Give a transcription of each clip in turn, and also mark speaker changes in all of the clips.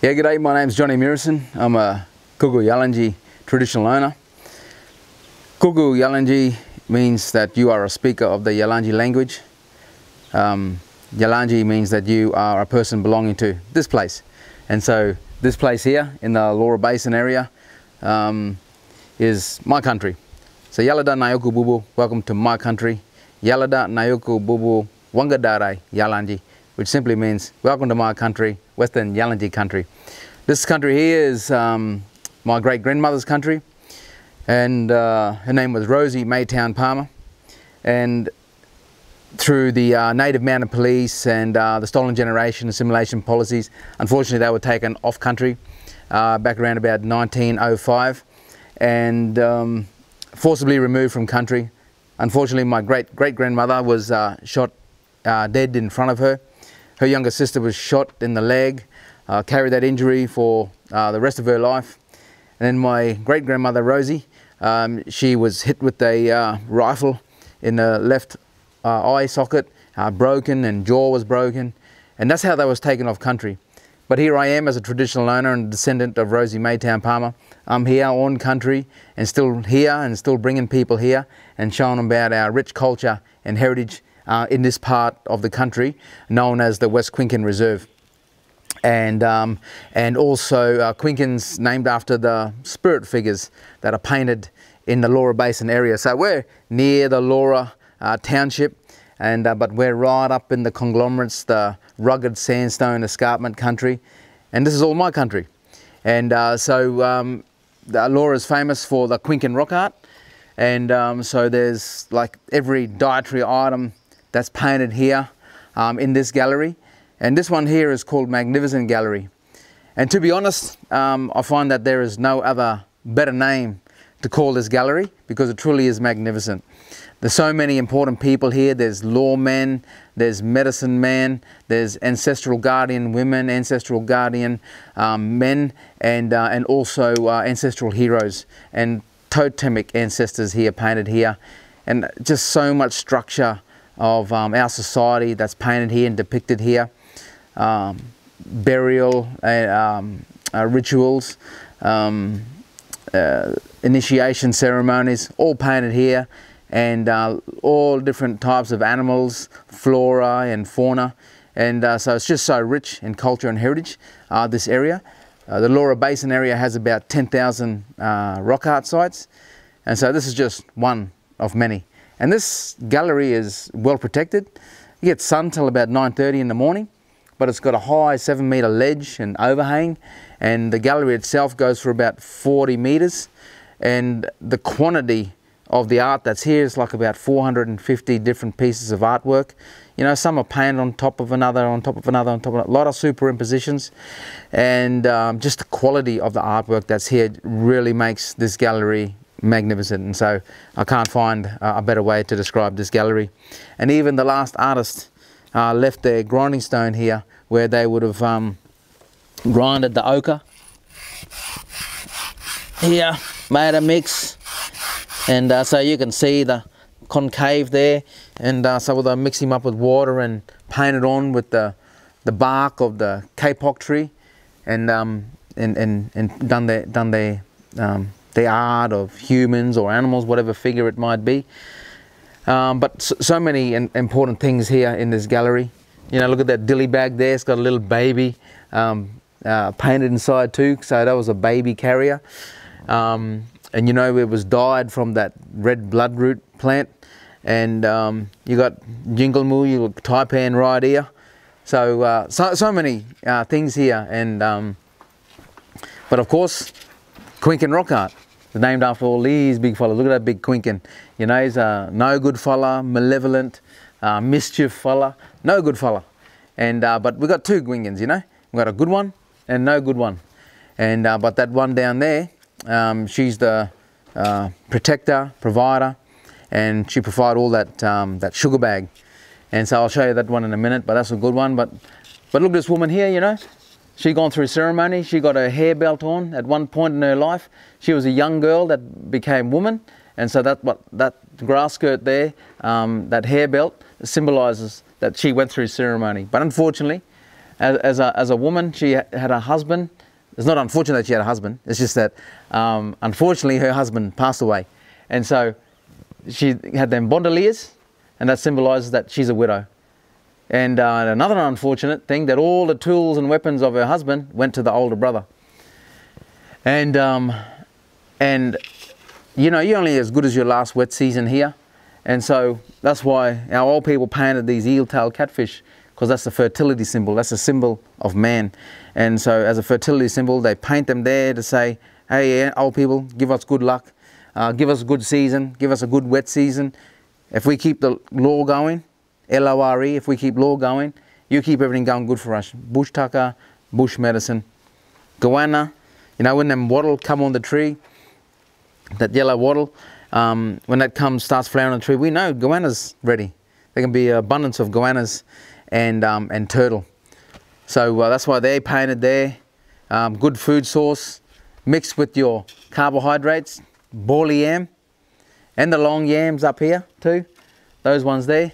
Speaker 1: Yeah, g'day, my name's Johnny Murison. I'm a Kuku-yalanji traditional owner. Kuku-yalanji means that you are a speaker of the Yalanji language. Yalanji means that you are a person belonging to this place. And so this place here in the Laura Basin area is my country. So Yalada Nayoku Bubu, welcome to my country. Yalada Nayoku Bubu Wangadarai Yalanji, which simply means welcome to my country, Western Yalanji country. This country here is my great-grandmother's country, and her name was Rosie Maytown Palmer. And through the native mounted police and the stolen generation assimilation policies, unfortunately they were taken off country back around about 1905 and forcibly removed from country. Unfortunately, my great-grandmother was shot dead in front of her. Her younger sister was shot in the leg, carried that injury for the rest of her life. And then my great-grandmother Rosie, she was hit with a rifle in the left eye socket, broken, and jaw was broken. And that's how they was taken off country. But here I am as a traditional owner and descendant of Rosie Maytown Palmer. I'm here on country and still here and still bringing people here and showing them about our rich culture and heritage in this part of the country known as the West Quincan Reserve. And also Quincan's named after the spirit figures that are painted in the Laura Basin area. So we're near the Laura township, but we're right up in the conglomerates, the rugged sandstone escarpment country, and this is all my country. And so Laura is famous for the Quincan rock art, and so there's like every dietary item that's painted here in this gallery. And this one here is called Magnificent Gallery. And to be honest, I find that there is no other better name to call this gallery because it truly is magnificent. There's so many important people here. There's lawmen, there's medicine men, there's ancestral guardian women, ancestral guardian men, and also ancestral heroes and totemic ancestors here painted here. And just so much structure of our society that's painted here and depicted here. Burial rituals, initiation ceremonies, all painted here, and all different types of animals, flora and fauna. And so it's just so rich in culture and heritage, this area. The Laura Basin area has about 10,000 rock art sites, and so this is just one of many. And this gallery is well protected. You get sun till about 9:30 in the morning, but it's got a high 7-meter ledge and overhang, and the gallery itself goes for about 40 meters. And the quantity of the art that's here is like about 450 different pieces of artwork. You know, some are painted on top of another, on top of another, on top of another. A lot of superimpositions, and just the quality of the artwork that's here really makes this gallery magnificent. And so I can't find a better way to describe this gallery. And even the last artist left their grinding stone here where they would have grinded the ochre here, made a mix, and so you can see the concave there, and so they'll mix him up with water and paint it on with the bark of the kapok tree, and done the art of humans or animals, whatever figure it might be. But so many important things here in this gallery. You know, look at that dilly bag there. It's got a little baby painted inside too. So that was a baby carrier. And you know, it was dyed from that red bloodroot plant. And you got jinglemoo, you got taipan right here. So so many things here. And but of course, Quincan rock art. It's named after all these big fellas. Look at that big Quincan. You know, he's a no good fella, malevolent, mischief fella, no good fella. And but we got two Quincans, you know. We got a good one and no good one. And but that one down there, she's the protector, provider, and she provided all that that sugar bag. And so I'll show you that one in a minute. But that's a good one. But look at this woman here, you know. She gone through ceremony. She got her hair belt on at one point in her life. She was a young girl that became woman, and so that grass skirt there, that hair belt, symbolises that she went through ceremony. But unfortunately, as a woman, she had a husband. It's not unfortunate that she had a husband. It's just that, unfortunately, her husband passed away. And so she had them bandoliers, and that symbolises that she's a widow. And another unfortunate thing, that all the tools and weapons of her husband went to the older brother. And you know, you're only as good as your last wet season here. And so that's why our old people painted these eel-tailed catfish, because that's the fertility symbol. That's a symbol of man. And so as a fertility symbol, they paint them there to say, hey, yeah, old people, give us good luck. Give us a good season. Give us a good wet season. If we keep the law going, L-O-R-E, if we keep law going, you keep everything going good for us. Bush tucker, bush medicine. Goanna, you know, when them wattle come on the tree, that yellow wattle, when that starts flowering on the tree, we know goanna's ready. There can be abundance of goannas and turtle. So that's why they painted there. Good food source, mixed with your carbohydrates, bally yam, and the long yams up here too. Those ones there.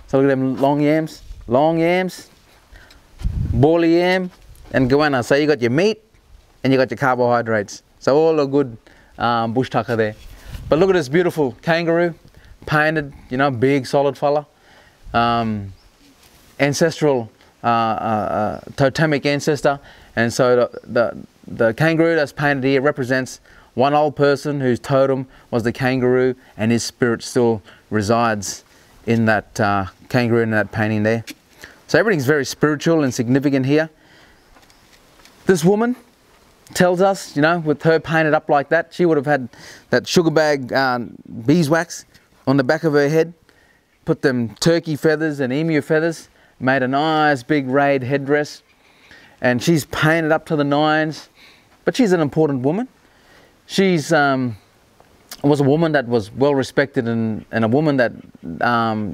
Speaker 1: So look at them long yams, bally yam, and goanna. So you got your meat and you got your carbohydrates. So all a good bush tucker there. But look at this beautiful kangaroo, painted, you know, big solid fella. Ancestral, totemic ancestor. And so the kangaroo that's painted here represents one old person whose totem was the kangaroo, and his spirit still resides in that kangaroo, in that painting there. So everything's very spiritual and significant here. This woman tells us, you know, with her painted up like that, she would have had that sugar bag beeswax on the back of her head, put them turkey feathers and emu feathers, made a nice big raid headdress, and she's painted up to the nines. But she's an important woman. She's was a woman that was well respected, and a woman that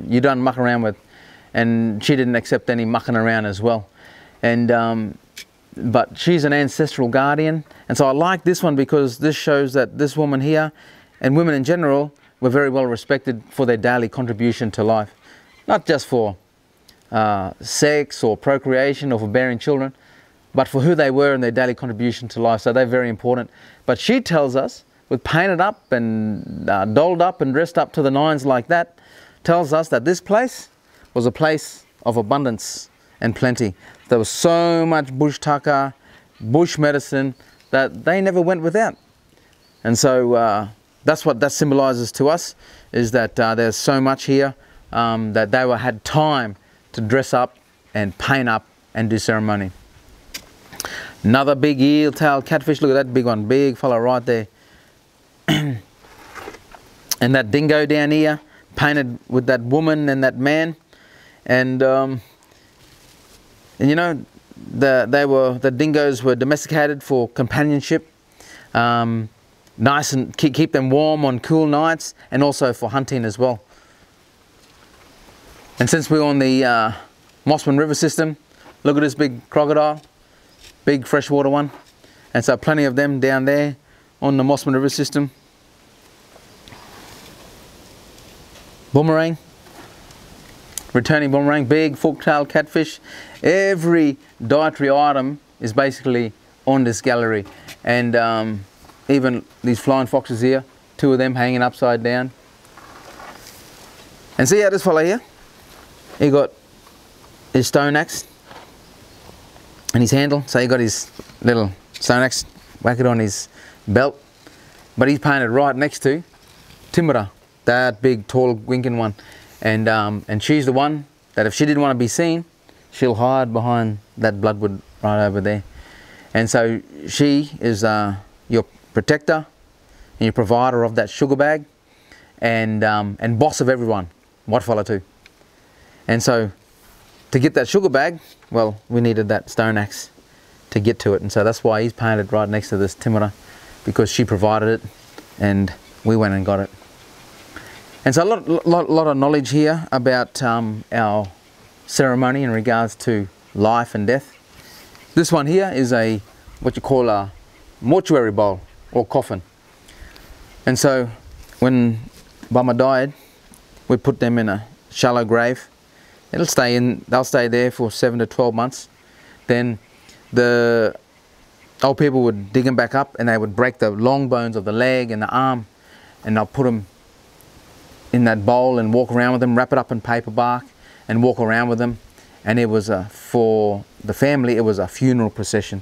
Speaker 1: you don't muck around with, and she didn't accept any mucking around as well. And but she's an ancestral guardian, and so I like this one because this shows that this woman here, and women in general, were very well respected for their daily contribution to life, not just for sex or procreation or for bearing children, but for who they were and their daily contribution to life. So they're very important. But she tells us, with painted up and dolled up and dressed up to the nines like that, tells us that this place was a place of abundance and plenty. There was so much bush tucker, bush medicine, that they never went without. And so that's what that symbolises to us, is that there's so much here that they had time to dress up and paint up and do ceremony. Another big eel-tailed catfish. Look at that big one, big fella right there. And that dingo down here, painted with that woman and that man. And you know, the dingoes were domesticated for companionship, nice and keep them warm on cool nights, and also for hunting as well. And since we're on the Mossman River system, look at this big crocodile, big freshwater one. And so plenty of them down there on the Mossman River system. Boomerang, returning boomerang, big fork-tailed catfish. Every dietary item is basically on this gallery. And even these flying foxes here, two of them hanging upside down. And see how this fella here, he got his stone axe and his handle. So he got his little stone axe, whack it on his belt. But he's painted right next to Timura, that big tall Quincan one. And she's the one that if she didn't want to be seen, she'll hide behind that bloodwood right over there. And so she is your protector and your provider of that sugar bag, and boss of everyone, white fella too. And so to get that sugar bag, well, we needed that stone axe to get to it. And so that's why he's painted right next to this Timura, because she provided it and we went and got it. And so a lot of knowledge here about our ceremony in regards to life and death. This one here is what you call a mortuary bowl or coffin. And so when Bama died, we put them in a shallow grave. They'll stay there for 7 to 12 months. then the old people would dig them back up, and they would break the long bones of the leg and the arm, and they'll put them in that bowl and walk around with them, wrap it up in paper bark and walk around with them. And it was for the family, it was a funeral procession,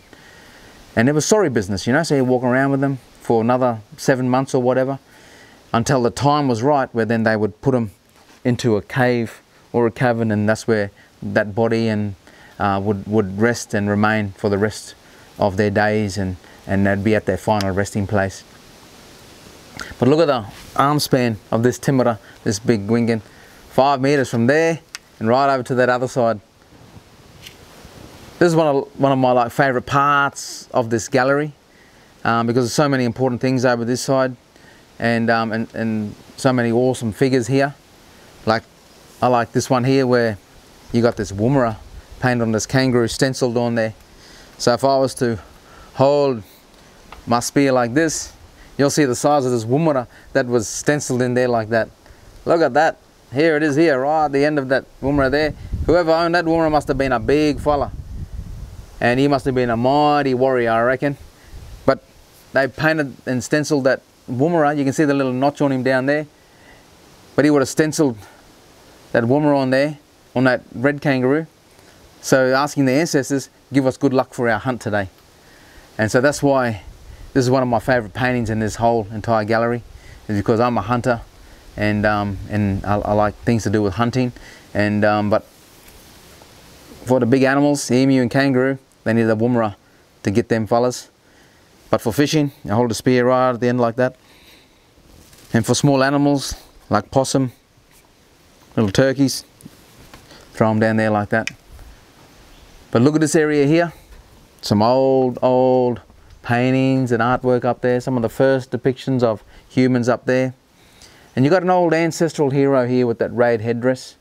Speaker 1: and it was sorry business, you know. So you walk around with them for another 7 months or whatever, until the time was right, where then they would put them into a cave or a cavern, and that's where that body and would rest and remain for the rest of their days, and they'd be at their final resting place. But look at the arm span of this timera, this big Quincan, 5 meters from there and right over to that other side. This is one of my favorite parts of this gallery, because there's so many important things over this side, and so many awesome figures here. Like, I like this one here where you got this woomera painted on this kangaroo stenciled on there. So if I was to hold my spear like this, you'll see the size of this woomera that was stenciled in there like that. Look at that. Here it is here, right at the end of that woomera there. Whoever owned that woomera must have been a big fella. And he must have been a mighty warrior, I reckon. But they painted and stenciled that woomera. You can see the little notch on him down there. But he would have stenciled that woomera on there, on that red kangaroo. So asking the ancestors, give us good luck for our hunt today. And so that's why this is one of my favorite paintings in this whole entire gallery, is because I'm a hunter, and I like things to do with hunting. And but for the big animals, the emu and kangaroo, they need a woomera to get them fellas. But for fishing, I hold a spear right at the end like that. And for small animals like possum, little turkeys, throw them down there like that. But look at this area here. Some old paintings and artwork up there. Some of the first depictions of humans up there. And you got an old ancestral hero here with that raid headdress.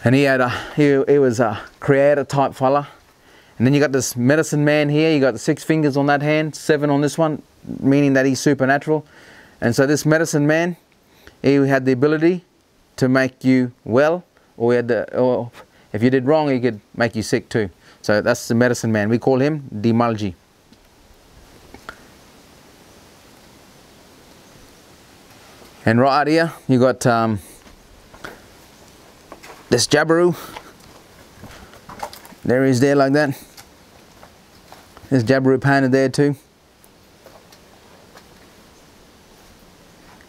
Speaker 1: And he was a creator type fella. And then you got this medicine man here. You got the 6 fingers on that hand, 7 on this one, meaning that he's supernatural. And so this medicine man, he had the ability to make you well, or if you did wrong, he could make you sick too. So that's the medicine man. We call him Jarramali. And right here, you got this Jarramali. There he is there like that. There's Jarramali painted there too.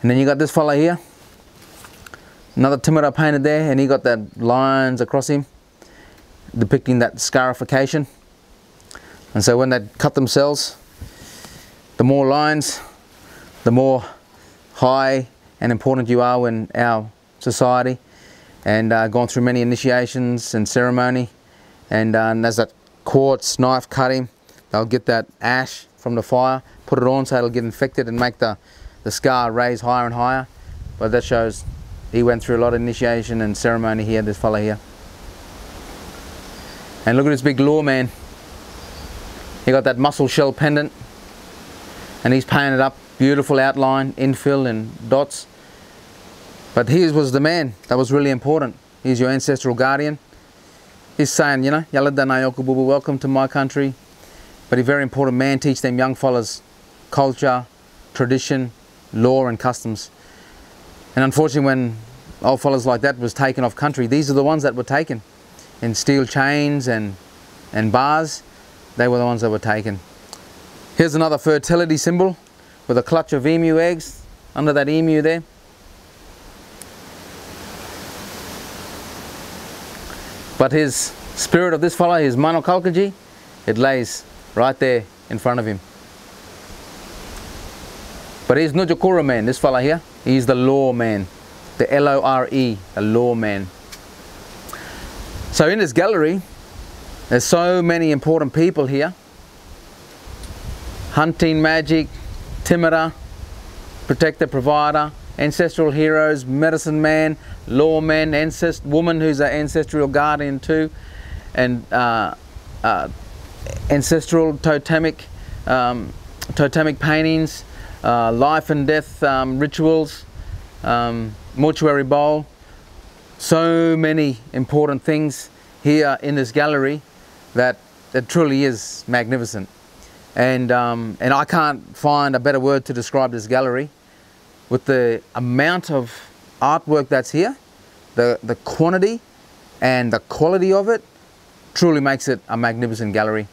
Speaker 1: And then you got this fella here. Another timera painted there, and he got that lines across him, depicting that scarification. And so when they cut themselves, the more lines, the more high and important you are in our society, and gone through many initiations and ceremony. And as that quartz knife cut him, they'll get that ash from the fire, put it on so it'll get infected and make the scar raise higher and higher. But that shows he went through a lot of initiation and ceremony here, this fella here. And look at this big lure man. He got that mussel shell pendant, and he's painted up, beautiful outline, infill and dots. But he was the man that was really important. He's your ancestral guardian. He's saying, you know, Yalada Nayoku Bubu, welcome to my country. But he's a very important man, teach them young fellas culture, tradition, law and customs. And unfortunately, when old fellas like that was taken off country, these are the ones that were taken. In steel chains and bars, they were the ones that were taken. Here's another fertility symbol with a clutch of emu eggs under that emu there. But his spirit of this fella, his manokalkaji, it lays right there in front of him. But he's Nujakura man, this fella here. He's the law man, the L-O-R-E, a law man. So in this gallery, there's so many important people here. Hunting magic, timera, protector, provider, ancestral heroes, medicine man, lawman, woman who's an ancestral guardian too, and ancestral totemic paintings, life and death rituals, mortuary bowl. So many important things here in this gallery that it truly is magnificent. And I can't find a better word to describe this gallery. With the amount of artwork that's here, the quantity and the quality of it truly makes it a magnificent gallery.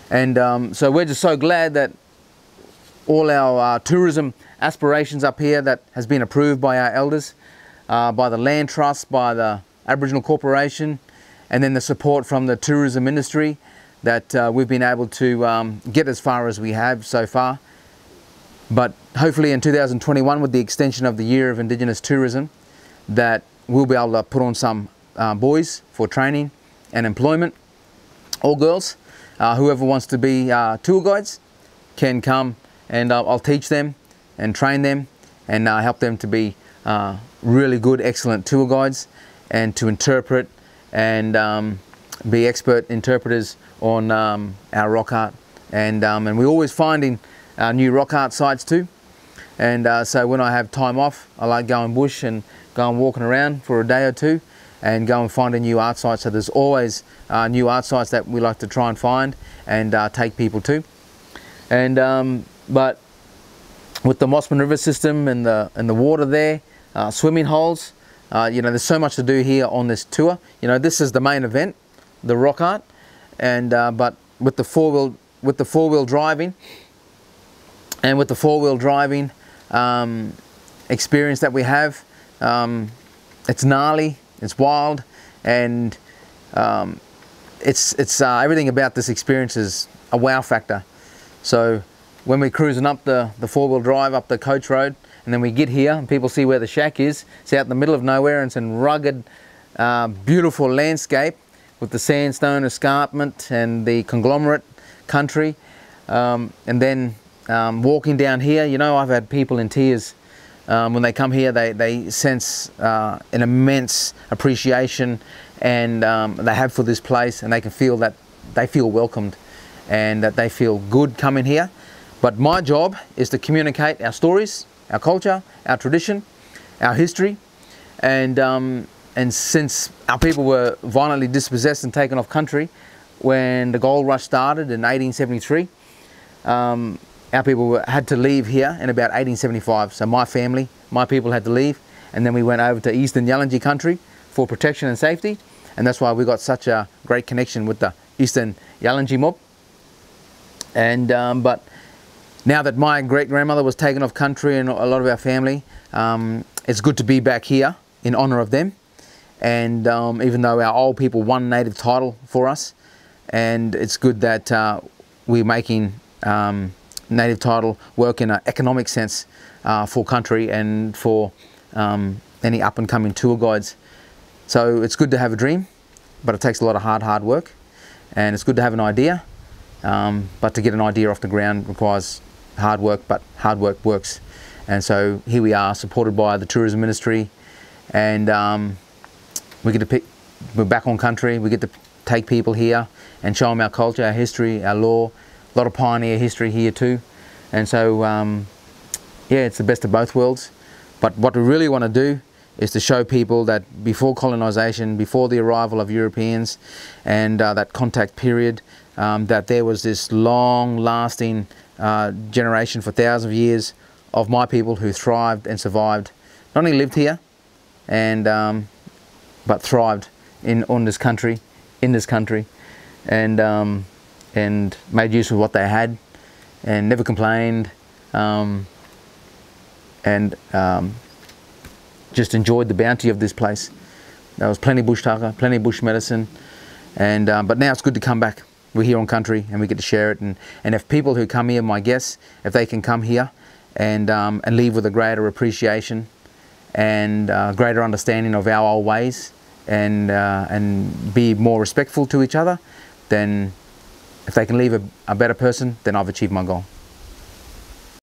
Speaker 1: And so we're just so glad that all our tourism aspirations up here that has been approved by our elders, by the Land Trust, by the Aboriginal Corporation, and then the support from the tourism industry, that we've been able to get as far as we have so far. But hopefully in 2021, with the extension of the Year of Indigenous Tourism, that we'll be able to put on some boys for training and employment, or girls. Whoever wants to be tour guides can come, and I'll teach them and train them and help them to be really good, excellent tour guides, and to interpret and be expert interpreters on our rock art. And we're always finding new rock art sites too. And so when I have time off, I like going bush and going walking around for a day or two and go and find a new art site. So there's always new art sites that we like to try and find and take people to. And but with the Mossman River system and the water there, swimming holes, you know, there's so much to do here on this tour. You know, this is the main event, the rock art, and but with the four-wheel driving, and with the four-wheel driving experience that we have, it's gnarly, it's wild, and it's everything about this experience is a wow factor. So when we're cruising up the four-wheel drive up the coach road, and then we get here and people see where the shack is, it's out in the middle of nowhere, and it's in rugged, beautiful landscape with the sandstone escarpment and the conglomerate country. And then walking down here, you know, I've had people in tears. When they come here, they sense an immense appreciation and they have for this place, and they can feel that they feel welcomed and that they feel good coming here. But my job is to communicate our stories, our culture, our tradition, our history, and since our people were violently dispossessed and taken off country when the gold rush started in 1873, our people had to leave here in about 1875. So my family, my people had to leave, and then we went over to Eastern Yalanji country for protection and safety, and that's why we got such a great connection with the Eastern Yalanji mob. And but now that my great-grandmother was taken off country and a lot of our family, it's good to be back here in honour of them. And even though our old people won native title for us, and it's good that we're making native title work in an economic sense for country and for any up-and-coming tour guides. So it's good to have a dream, but it takes a lot of hard work. And it's good to have an idea, but to get an idea off the ground requires hard work, but hard work works. And so here we are, supported by the tourism ministry, and we're back on country. We get to take people here and show them our culture, our history, our law. A lot of pioneer history here too. And so yeah, it's the best of both worlds. But what we really want to do is to show people that before colonisation, before the arrival of Europeans and that contact period, that there was this long-lasting generation for thousands of years of my people who thrived and survived, not only lived here, and but thrived in this country, and made use of what they had, and never complained, and just enjoyed the bounty of this place. There was plenty bush tucker, plenty bush medicine, and but now it's good to come back. We're here on country and we get to share it, and if people who come here, my guests, if they can come here and leave with a greater appreciation and greater understanding of our old ways, and be more respectful to each other, then if they can leave a better person, then I've achieved my goal.